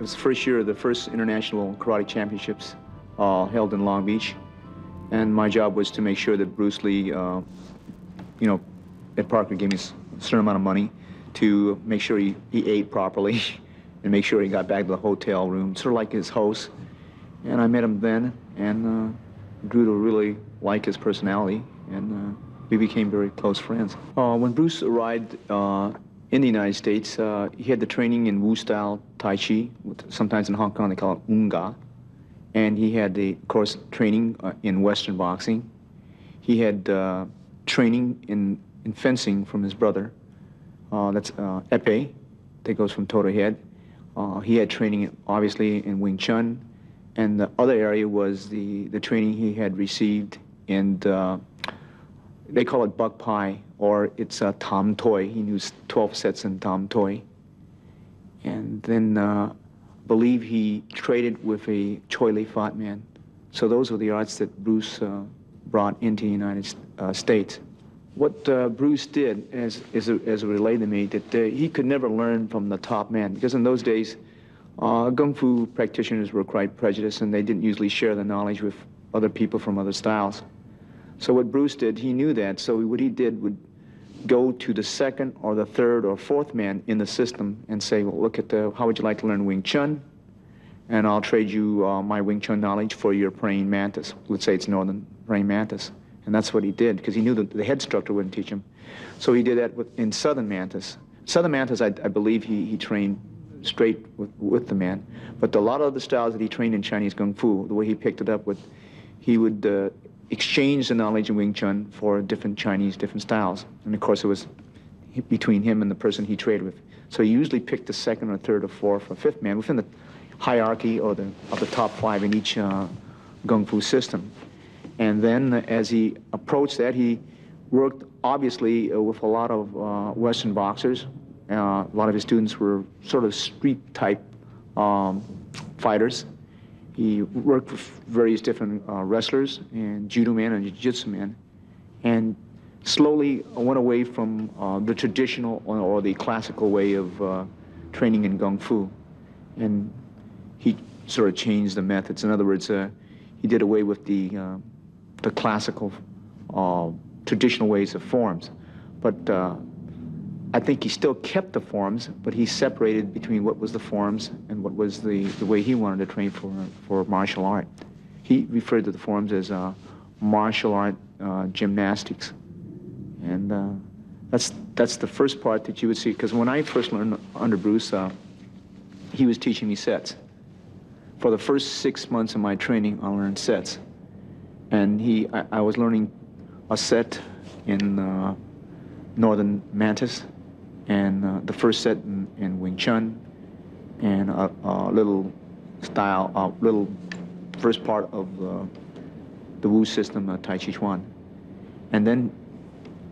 was the first year of the first international karate championships held in Long Beach. And my job was to make sure that Bruce Lee, Ed Parker gave me a certain amount of money to make sure he ate properly and make sure he got back to the hotel room, sort of like his host. And I met him then and grew to really like his personality, and we became very close friends. When Bruce arrived in the United States, he had the training in Wu-style Tai Chi, sometimes in Hong Kong they call it Unga. And he had the, of course, training in Western boxing. He had training in fencing from his brother. That's epee, that goes from toe to head. He had training, obviously, in Wing Chun. And the other area was the training he had received in, they call it Buk Pai, or it's Tam Toi. He knew 12 sets in Tam Toi. And then believe he traded with a Choi Li Fat man. So those were the arts that Bruce brought into the United States. What Bruce did, as it relayed to me, that he could never learn from the top man, because in those days, Kung Fu practitioners were quite prejudiced, and they didn't usually share the knowledge with other people from other styles. So what Bruce did, he knew that, so what he did would go to the second or the third or fourth man in the system and say, well, look at how would you like to learn Wing Chun? And I'll trade you my Wing Chun knowledge for your praying mantis. Let's say it's Northern praying mantis. And that's what he did, because he knew that the head instructor wouldn't teach him. So he did that in Southern mantis. Southern mantis, I believe he trained straight with the man. But a lot of the styles that he trained in Chinese Kung Fu, the way he picked it up, he would exchange the knowledge in Wing Chun for different styles. And of course it was between him and the person he traded with. So he usually picked the second or third or fourth or fifth man within the hierarchy or of the top five in each Kung Fu system. And then as he approached that, he worked obviously with a lot of Western boxers. A lot of his students were sort of street type fighters. He worked with various different wrestlers and judo man and jiu-jitsu man, and slowly went away from the traditional or the classical way of training in Kung Fu. And he sort of changed the methods. In other words, he did away with the classical traditional ways of forms. But I think he still kept the forms, but he separated between what was the forms and what was the way he wanted to train for martial art. He referred to the forms as martial art gymnastics. And that's the first part that you would see, because when I first learned under Bruce, he was teaching me sets. For the first 6 months of my training, I learned sets. And I was learning a set in Northern Mantis, and the first set in Wing Chun, and a little first part of the Wu system, Tai Chi Chuan. And then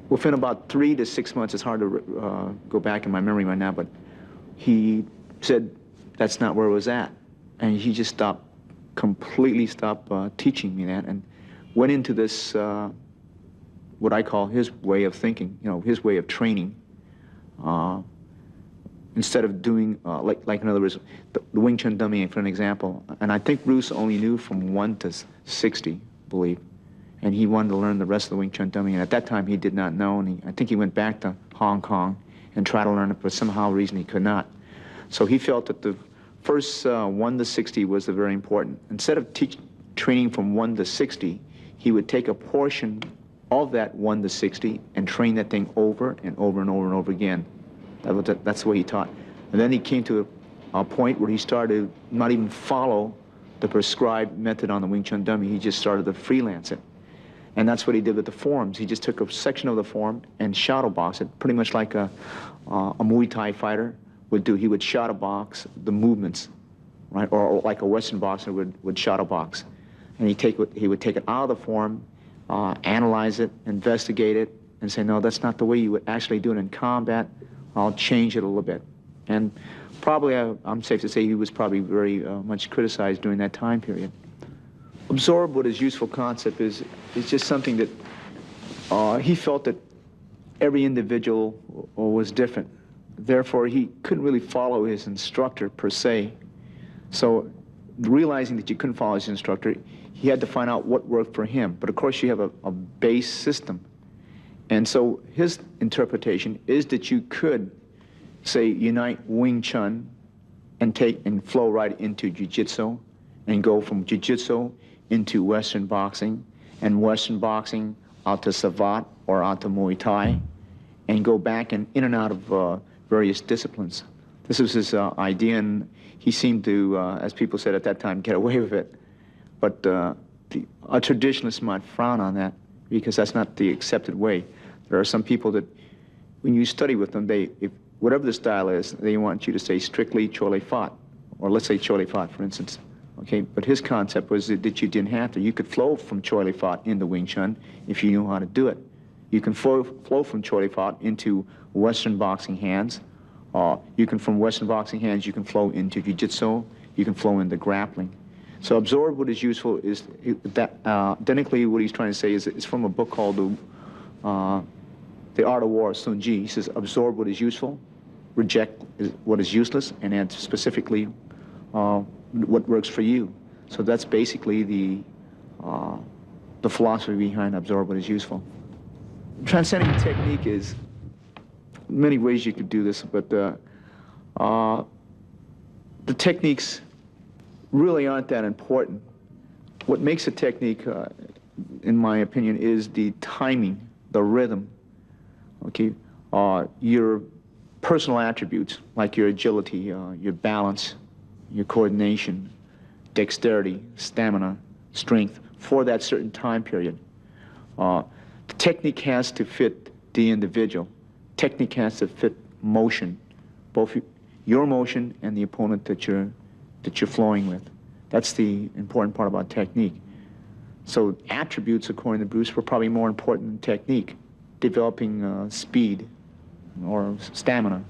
within about 3 to 6 months, it's hard to go back in my memory right now, but he said that's not where it was at. And he just completely stopped teaching me that, and went into this, what I call his way of thinking, his way of training. Instead of doing, like in other words, the Wing Chun dummy, for an example, and I think Bruce only knew from 1 to 60, I believe, and he wanted to learn the rest of the Wing Chun dummy, and at that time he did not know, and I think he went back to Hong Kong and tried to learn it, but somehow reason he could not. So he felt that the first 1 to 60 was very important. Instead of training from 1 to 60, he would take a portion of that 1 to 60 and train that thing over and over and over and over again. That's the way he taught. And then he came to a point where he started not even follow the prescribed method on the Wing Chun dummy. He just started to freelance it. And that's what he did with the forms. He just took a section of the form and shadow box it, pretty much like a Muay Thai fighter would do. He would shadow box the movements, right? Or like a Western boxer would shadow box. And he would take it out of the form, analyze it, investigate it, and say, no, that's not the way you would actually do it in combat. I'll change it a little bit. And probably, I'm safe to say, he was probably very much criticized during that time period. Absorb what his useful concept is just something that he felt that every individual was different. Therefore, he couldn't really follow his instructor per se. So realizing that you couldn't follow his instructor, he had to find out what worked for him. But of course you have a base system. And so his interpretation is that you could, say, unite Wing Chun and flow right into Jiu-Jitsu, and go from Jiu-Jitsu into Western boxing, and Western boxing out to Savate or out to Muay Thai, and go back and in and out of various disciplines. This was his idea, and he seemed to, as people said at that time, get away with it. But a traditionalist might frown on that, because that's not the accepted way. There are some people that, when you study with them, whatever the style is, they want you to say strictly Chole Fat, or let's say Chole Fat, for instance. Okay, but his concept was that you didn't have to. You could flow from Chole Fat into Wing Chun if you knew how to do it. You can flow from Chole Fat into Western boxing hands. From Western boxing hands, you can flow into Jiu-Jitsu. You can flow into grappling. So absorb what is useful is that, identically what he's trying to say is it's from a book called The Art of War, Sun Ji. He says, absorb what is useful, reject what is useless, and add specifically what works for you. So that's basically the philosophy behind absorb what is useful. Transcending technique is many ways you could do this, but the techniques really aren't that important. What makes a technique, in my opinion, is the timing, the rhythm. Okay, your personal attributes like your agility, your balance, your coordination, dexterity, stamina, strength for that certain time period. The technique has to fit the individual. Technique has to fit motion, both your motion and the opponent that you're flowing with. That's the important part about technique. So attributes, according to Bruce, were probably more important than technique. Developing speed or stamina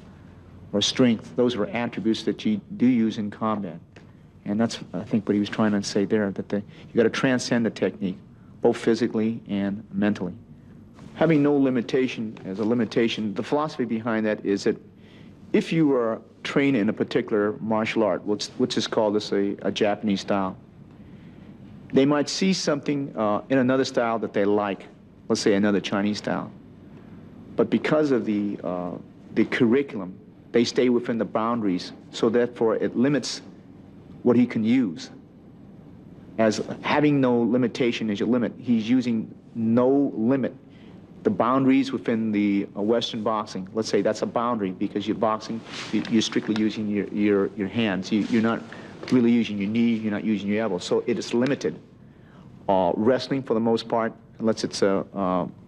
or strength, those were attributes that you do use in combat. And that's, I think, what he was trying to say there, that you got to transcend the technique, both physically and mentally. Having no limitation as a limitation, the philosophy behind that is that if you are trained in a particular martial art, which is called a Japanese style, they might see something in another style that they like, let's say another Chinese style. But because of the curriculum, they stay within the boundaries, so therefore it limits what he can use. As having no limitation is your limit, he's using no limit. The boundaries within the Western boxing, let's say that's a boundary because you're boxing, you're strictly using your hands. You're not really using your knee, you're not using your elbow, so it is limited. Wrestling, for the most part, unless it's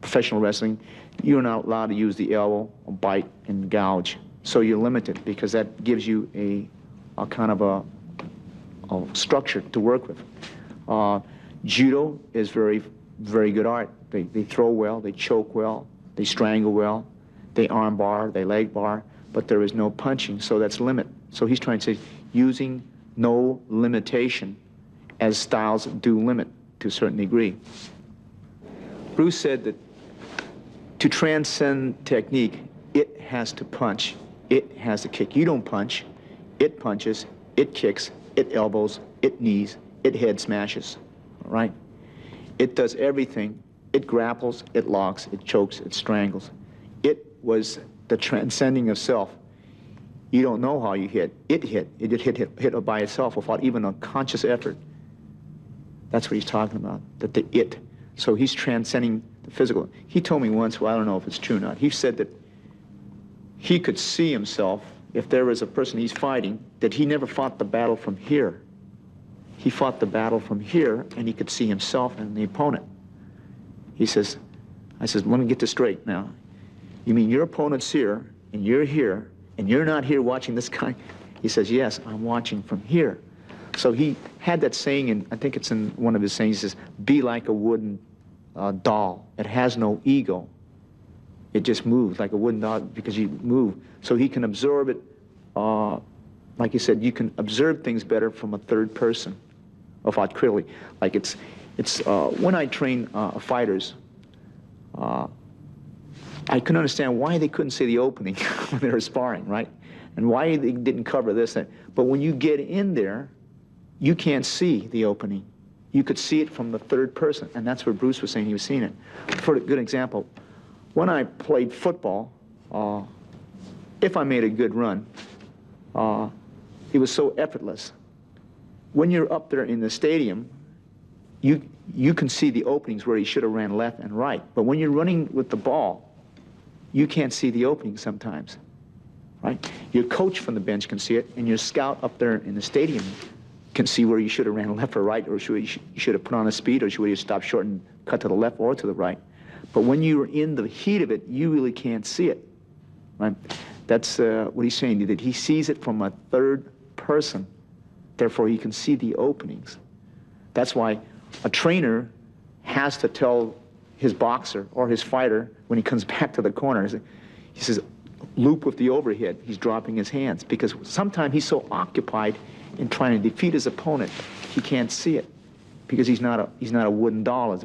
professional wrestling, you're not allowed to use the elbow, or bite, and gouge. So you're limited because that gives you a kind of a structure to work with. Judo is very, very good art. They throw well, they choke well, they strangle well, they arm bar, they leg bar, but there is no punching, so that's limit. So he's trying to say using no limitation as styles do limit to a certain degree. Bruce said that to transcend technique, it has to punch, it has to kick. You don't punch, it punches, it kicks, it elbows, it knees, it head smashes, all right? It does everything. It grapples, it locks, it chokes, it strangles. It was the transcending of self. You don't know how you hit. It hit. It just hit by itself without even a conscious effort. That's what he's talking about, that the it. So he's transcending the physical. He told me once, well, I don't know if it's true or not, he said that he could see himself, if there was a person he's fighting, that he never fought the battle from here. He fought the battle from here, and he could see himself and the opponent. He says, I says, let me get this straight now. You mean your opponent's here, and you're not here watching this guy? He says, yes, I'm watching from here. So he had that saying, and I think it's in one of his sayings, he says, be like a wooden doll. It has no ego. It just moves like a wooden doll because you move. So he can absorb it, like you said, you can observe things better from a third person, without critically. Like it's when I train fighters, I couldn't understand why they couldn't see the opening when they were sparring, right? And why they didn't cover this. But when you get in there, you can't see the opening. You could see it from the third person, and that's where Bruce was saying he was seeing it. For a good example, when I played football, if I made a good run, it was so effortless. When you're up there in the stadium, you can see the openings where he should have ran left and right. But when you're running with the ball, you can't see the openings sometimes, right? Your coach from the bench can see it, and your scout up there in the stadium can see where you should have ran left or right, or you should have put on a speed, or should you stop short and cut to the left or to the right. But when you're in the heat of it, you really can't see it, right? That's what he's saying, that he sees it from a third person. Therefore, he can see the openings. That's why a trainer has to tell his boxer or his fighter when he comes back to the corner, he says, loop with the overhead. He's dropping his hands because sometimes he's so occupied in trying to defeat his opponent, he can't see it because he's not a wooden doll.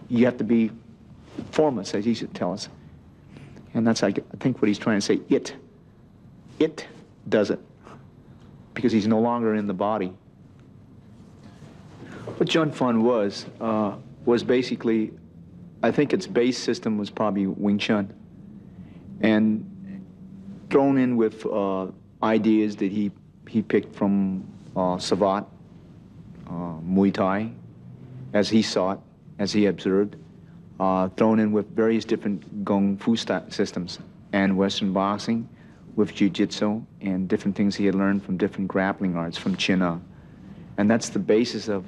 You have to be formless, as he should tell us. And that's, I think, what he's trying to say. It does it because he's no longer in the body. What Jun Fan was basically, I think its base system was probably Wing Chun, and thrown in with ideas that he picked from Savate, Muay Thai, as he saw it, as he observed, thrown in with various different Kung Fu systems and Western boxing with Jiu-Jitsu and different things he had learned from different grappling arts from China. And that's the basis of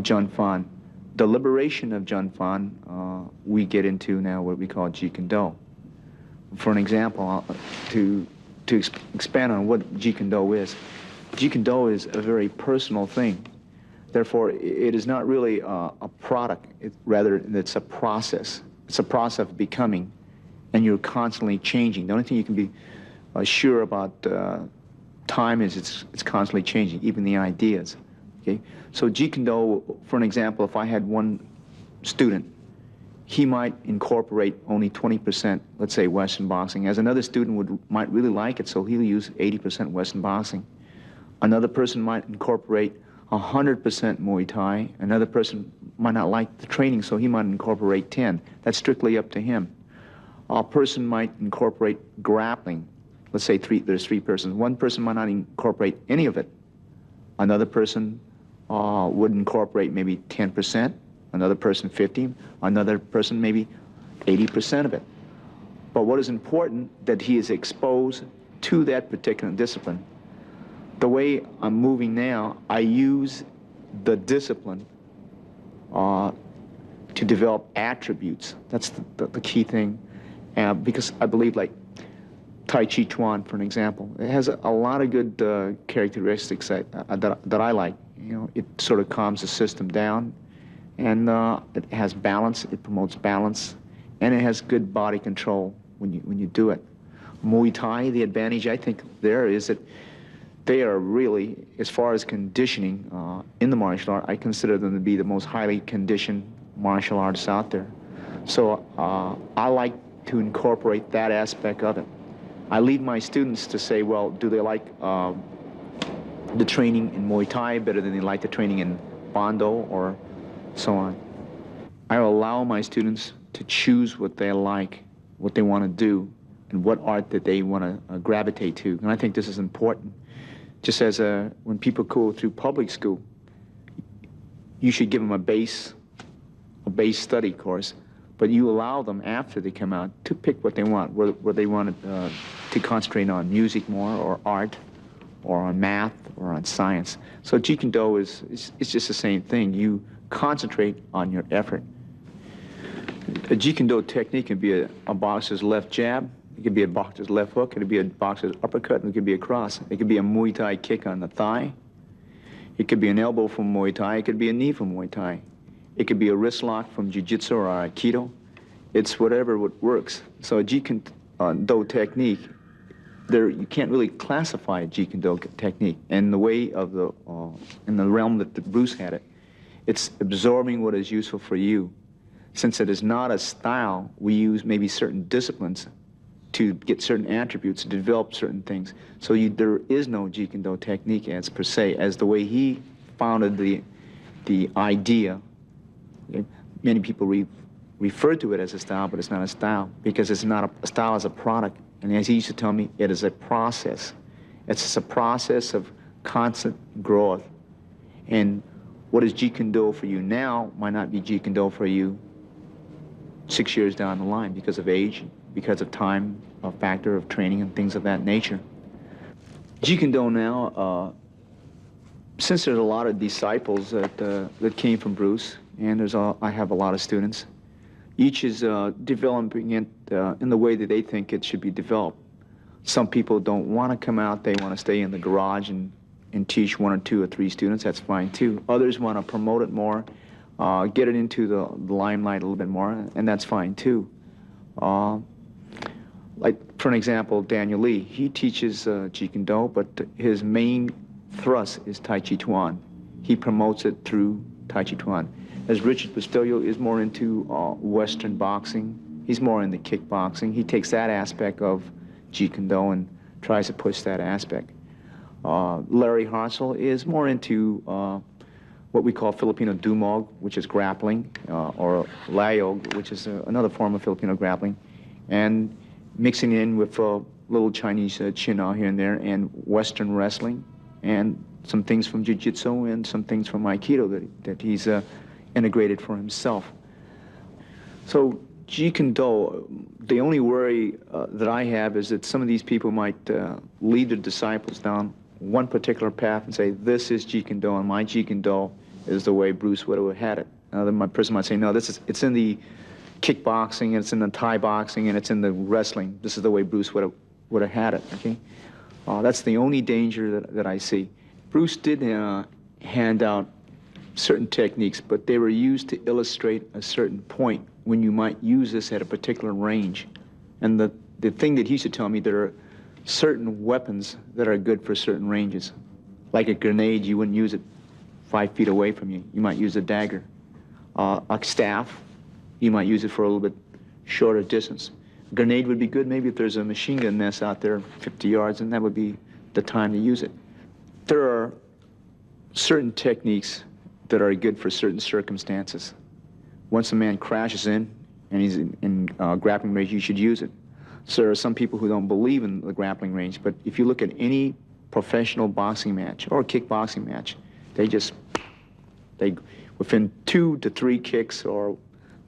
Jun Fan. The liberation of Jun Fan, we get into now what we call Jeet Kune Do. For an example, to expand on what Jeet Kune Do is, Jeet Kune Do is a very personal thing. Therefore, it is not really a product. Rather, it's a process. It's a process of becoming, and you're constantly changing. The only thing you can be sure about time is it's constantly changing, even the ideas. Okay, so Jeet Kune Do, for an example, if I had one student, he might incorporate only 20%, let's say, Western boxing, as another student might really like it, so he'll use 80% Western boxing. Another person might incorporate 100% Muay Thai. Another person might not like the training, so he might incorporate 10. That's strictly up to him. A person might incorporate grappling. Let's say there's three persons. One person might not incorporate any of it. Another person would incorporate maybe 10%, another person 50%, another person maybe 80% of it. But what is important, that he is exposed to that particular discipline. The way I'm moving now, I use the discipline to develop attributes. That's the key thing. Because I believe, like Tai Chi Chuan, for an example, it has a lot of good characteristics that I like. You know, it sort of calms the system down, and it has balance. It promotes balance, and it has good body control when you do it. Muay Thai, the advantage I think there is that they are really, as far as conditioning in the martial art, I consider them to be the most highly conditioned martial artists out there. So I like to incorporate that aspect of it. I leave my students to say, well, do they like the training in Muay Thai better than they like the training in Bondo or so on. I allow my students to choose what they like, what they want to do, and what art that they want to gravitate to. And I think this is important. Just as when people go through public school, you should give them a base study course, but you allow them after they come out to pick what they want, whether they want to concentrate on music more, or art, or on math, or on science. So Jeet Kune Do is just the same thing. You concentrate on your effort. A Jeet Kune Do technique can be a boxer's left jab, it could be a boxer's left hook, it could be a boxer's uppercut, and it could be a cross. It could be a Muay Thai kick on the thigh. It could be an elbow from Muay Thai. It could be a knee from Muay Thai. It could be a wrist lock from Jiu-Jitsu or Aikido. It's whatever works. So a Jeet Kune Do technique, you can't really classify a Jeet Kune Do technique. In the way of in the realm that Bruce had it, it's absorbing what is useful for you. Since it is not a style, we use maybe certain disciplines to get certain attributes, to develop certain things. So there is no Jeet Kune Do technique as per se, as the way he founded the idea. Okay? Many people refer to it as a style, but it's not a style, because it's not a style as a product. And as he used to tell me, it is a process. It's just a process of constant growth. And what is Jeet Kune Do for you now might not be Jeet Kune Do for you 6 years down the line because of age, because of time, a factor of training and things of that nature. Jeet Kune Do now, since there's a lot of disciples that came from Bruce, and I have a lot of students, each is developing it in the way that they think it should be developed. Some people don't want to come out, they want to stay in the garage and teach 1 or 2 or 3 students, that's fine too. Others want to promote it more, get it into the limelight a little bit more, and that's fine too. Like, for an example, Daniel Lee, he teaches Jeet Kune Do, but his main thrust is Tai Chi Chuan. He promotes it through Tai Chi Chuan. As Richard Bustillo is more into Western boxing, he's more into kickboxing. He takes that aspect of Jeet Kune Do and tries to push that aspect. Larry Hartzell is more into what we call Filipino Dumog, which is grappling, or Layog, which is another form of Filipino grappling, and mixing in with a little Chinese Chin-A here and there, and Western wrestling, and some things from Jiu-Jitsu and some things from Aikido that he's integrated for himself. So Jeet Kune Do, the only worry that I have is that some of these people might lead their disciples down one particular path and say, this is Jeet Kune Do, and my Jeet Kune Do is the way Bruce would have had it. Then my person might say, no, it's in the kickboxing, and it's in the Thai boxing, and it's in the wrestling. This is the way Bruce would have had it, okay? That's the only danger that I see. Bruce did hand out certain techniques, but they were used to illustrate a certain point when you might use this at a particular range. And the thing that he used to tell me, there are certain weapons that are good for certain ranges. Like a grenade, you wouldn't use it 5 feet away from you. You might use a dagger. A staff, you might use it for a little bit shorter distance. A grenade would be good maybe if there's a machine gun nest out there 50 yards, and that would be the time to use it. There are certain techniques that are good for certain circumstances. Once a man crashes in and he's in grappling range, you should use it. So there are some people who don't believe in the grappling range, but if you look at any professional boxing match or kickboxing match, they within 2 to 3 kicks or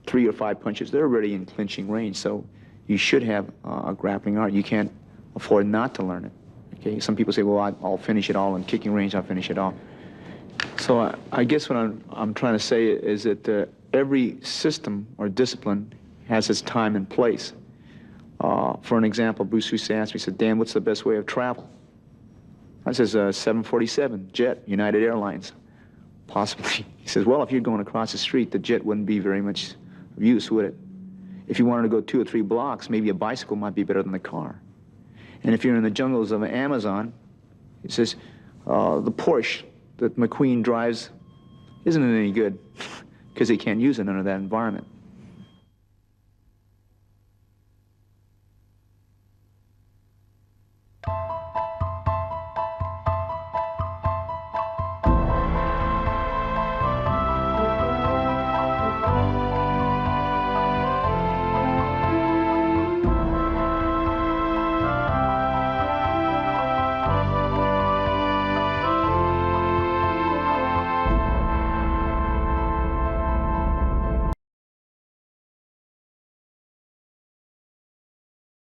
3 or 5 punches, they're already in clinching range. So you should have a grappling art. You can't afford not to learn it. Okay. Some people say, well, I'll finish it all in kicking range. I'll finish it all. So I guess what I'm trying to say is that every system or discipline has its time and place. For an example, Bruce used to ask me, he said, Dan, what's the best way of travel? I says, 747, jet, United Airlines. Possibly. He says, well, if you're going across the street, the jet wouldn't be very much use, would it? If you wanted to go 2 or 3 blocks, maybe a bicycle might be better than the car. And if you're in the jungles of Amazon, he says, the Porsche that McQueen drives isn't any good because they can't use it under that environment.